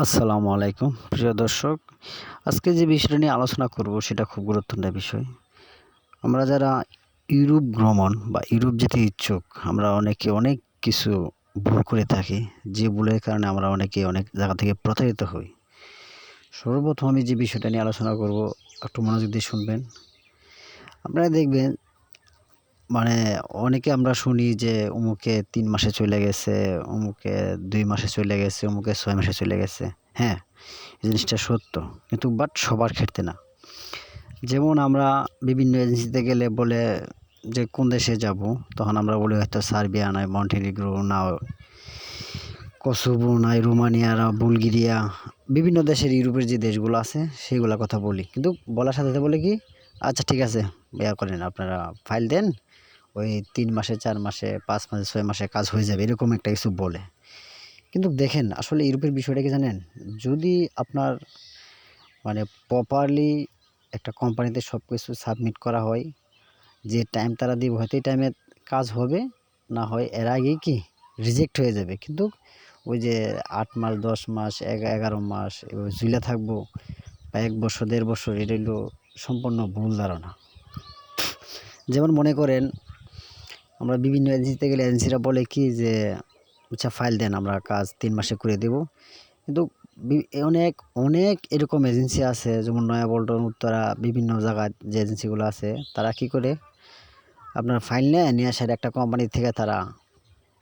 আসসালামু আলাইকুম প্রিয় দর্শক। আজকে যে বিষয়টা নিয়ে আলোচনা করব সেটা খুব গুরুত্বপূর্ণ বিষয়। আমরা যারা ইউরোপ ভ্রমণ বা ইউরোপ যেতে ইচ্ছুক, আমরা অনেকে অনেক কিছু ভুল করে থাকি, যে ভুলের কারণে আমরা অনেকে অনেক জায়গা থেকে প্রতারিত হই। সর্বপ্রথম আমি যে বিষয়টা নিয়ে আলোচনা করব, একটু মনোযোগ দিয়ে শুনবেন। আপনারা দেখবেন মানে অনেকে আমরা শুনি যে অমুকে ৩ মাসে চলে গেছে, অমুকে ২ মাসে চলে গেছে, অমুকে ৬ মাসে চলে গেছে। হ্যাঁ, এই জিনিসটা সত্য। কিন্তু সবার ক্ষেত্রে না। যেমন আমরা বিভিন্ন এজেন্সিতে গেলে বলে যে কোন দেশে যাব, তখন আমরা বলি হয়তো সার্বিয়া নয় মন্টিনিগ্রো না কসোভো নয় রোমানিয়া না বুলগেরিয়া, বিভিন্ন দেশের ইউরোপের যে দেশগুলো আছে সেগুলোর কথা বলি। কিন্তু বলার সাথে সাথে বলে কি, আচ্ছা ঠিক আছে ইয়া করেন, আপনারা ফাইল দেন, ওই ৩ মাসে ৪ মাসে ৫ মাসে ৬ মাসে কাজ হয়ে যাবে, এরকম একটা কিছু বলে। কিন্তু দেখেন আসলে ইউরোপের বিষয়টা কি জানেন? যদি আপনার প্রপারলি একটা কোম্পানিতে সব কিছু সাবমিট করা হয়, যে টাইম তারা দিবে হয়তো এই টাইমে কাজ হবে, না হয় এর আগেই কি রিজেক্ট হয়ে যাবে। কিন্তু ওই যে ৮ মাস ১০ মাস ১১ মাস এভাবে ঝুলে থাকবো বা ১ বছর ১.৫ বছর, এটা হলো সম্পূর্ণ ভুল ধারণা। যেমন মনে করেন আমরা বিভিন্ন এজেন্সিতে গেলে এজেন্সিরা বলে কি যে আচ্ছা ফাইল দেন, আমরা কাজ ৩ মাসে করে দেব। কিন্তু অনেক অনেক এরকম এজেন্সি আছে, যেমন নয়াপল্টন, উত্তরা, বিভিন্ন জায়গায় যে এজেন্সিগুলো আছে, তারা কি করে আপনার ফাইল নিয়ে আসার একটা কোম্পানি থেকে তারা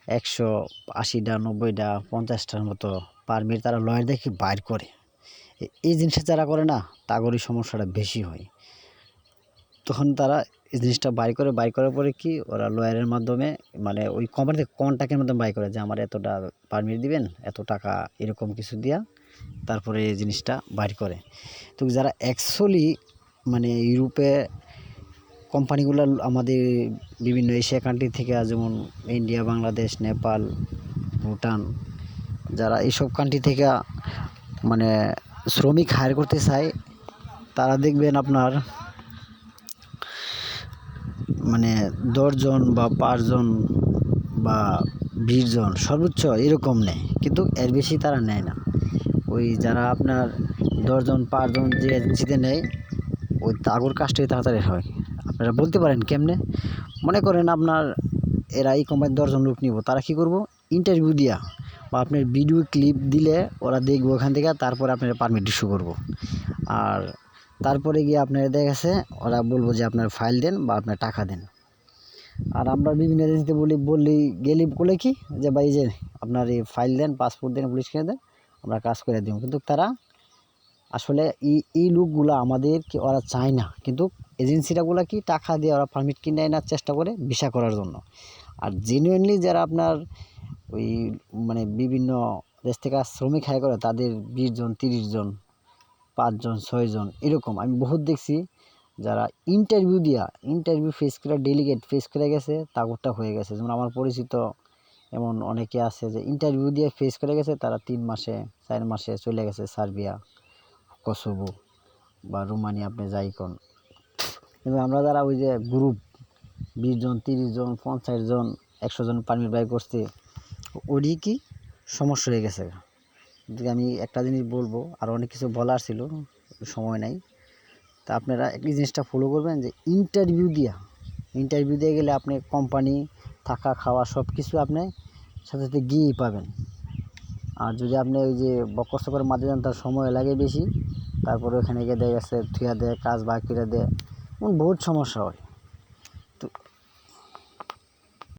১৮০টা ৯০টা ৫০টার মতো পারমিট তারা লয়ার দেখে বাইর করে। এই জিনিসটা যারা করে না, তাগরই সমস্যাটা বেশি হয়। তখন তারা এই জিনিসটা বাই করার পরে কি ওরা লয়ারের মাধ্যমে ওই কোম্পানিতে কন্ট্রাক্টের মাধ্যমে বাই করে যে আমার এতটা পারমিট দিবেন, এত টাকা, এরকম কিছু দিয়া তারপরে এই জিনিসটা বাইর করে। তো যারা অ্যাকচুয়ালি ইউরোপে কোম্পানিগুলো আমাদের বিভিন্ন এশিয়া কান্ট্রি থেকে, যেমন ইন্ডিয়া, বাংলাদেশ, নেপাল, ভুটান, যারা এইসব কান্ট্রি থেকে মানে শ্রমিক হায়ার করতে চায়, তারা দেখবেন আপনার ১০ জন বা ৫ জন বা ২০ জন সর্বোচ্চ এরকম নেয়, কিন্তু এর বেশি তারা নেয় না। ওই যারা আপনার ১০ জন ৫ জন যে এজেন্সিতে নেয়, ওই তাগর কাজটাই তাড়াতাড়ি হয়। আপনারা বলতে পারেন কেমনে? মনে করেন আপনার এরা এই কোম্পানির ১০ জন লোক নিব, তারা কি করব, ইন্টারভিউ দিয়া বা আপনার ভিডিও ক্লিপ দিলে ওরা দেখবো ওখান থেকে, তারপরে আপনার পারমিট ইস্যু করব। আর তারপরে গিয়ে আপনার দেখা গেছে ওরা বলবো যে আপনার ফাইল দেন বা আপনার টাকা দেন। আর আমরা বিভিন্ন এজেন্সিতে গেলে বলে কি যে ভাই যে আপনার এই ফাইল দেন, পাসপোর্ট দেন, পুলিশ কিনে দেন, আমরা কাজ করে দিব। কিন্তু তারা আসলে এই লোকগুলো আমাদেরকে ওরা চায় না, কিন্তু এজেন্সিটাগুলো কি টাকা দিয়ে ওরা পারমিট কিনে আনার চেষ্টা করে ভিসা করার জন্য। আর জেনুইনলি যারা আপনার ওই বিভিন্ন দেশ থেকে শ্রমিক হায়ার করে, তাদের ২০ জন ৩০ জন ৫ জন ৬ জন এরকম আমি বহুত দেখছি, যারা ইন্টারভিউ ফেস করে, ডেলিগেট ফেস করে গেছে, তাগরটা হয়ে গেছে। যেমন আমার পরিচিত এমন অনেকে আছে যে ইন্টারভিউ দিয়ে ফেস করে গেছে, তারা ৩ মাসে ৪ মাসে চলে গেছে সার্বিয়া, কসোভো বা রোমানিয়া, আপনি যাই কোন। কিন্তু আমরা যারা ওই যে গ্রুপ ২০ জন ৩০ জন ৫০ জন ১০০ জন পারমিট বাই করছে, ওরই কি সমস্যা হয়ে গেছে। আমি একটা জিনিস বলবো, আর অনেক কিছু বলার ছিল, সময় নাই। তা আপনারা এই জিনিসটা ফলো করবেন যে ইন্টারভিউ দিয়ে গেলে আপনি কোম্পানি, থাকা খাওয়া সব কিছু আপনি সাথে সাথে গিয়েই পাবেন। আর যদি আপনি ওই যে বকস্ত করে মাঝে যান, তার সময় লাগে বেশি, তারপরে ওখানে গিয়ে দেখা গেছে থুয়া দেয়, কাজ বাকিরা দেয়, বহুত সমস্যা হয়।